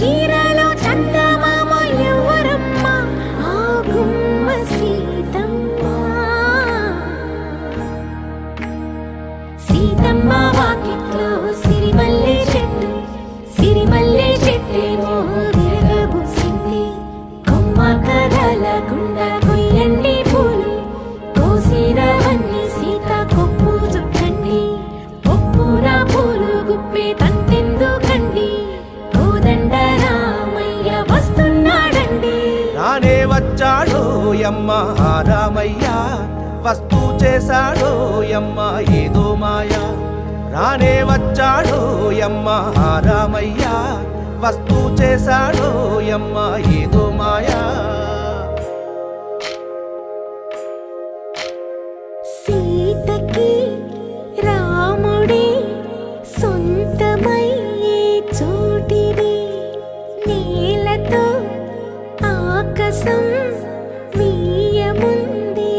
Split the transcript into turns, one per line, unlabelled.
చీరలో చందమామ ఎవరమ్మ ఆ గుమ్మ సీతమ్మ సీతమ్మ వాకిట్లో సిరిమల్లె చెట్టేమో తిరగబూసింది కొమ్మ కదలకుండా కొయ్యండి పూలు కోసిరవన్నీ సీత కొప్పు చుట్టండి ఒప్పున పూలు గుప్పే తంతెందుకండి కోదండ రామయ్య వస్తున్నాడండి
రానే వచ్చాడో యమ్మ ఆ రామయ్య వస్తూ చేశాడో యమ్మ ఏదో మాయా రానే వచ్చాడో యమ్మ ఆ రామయ్య వస్తూ చేశాడో యమ్మ ఏదో మాయా
సీతకి రాముడే సొంతమయ్యే చోటిది నేలతో ఆకాశం వీయముందే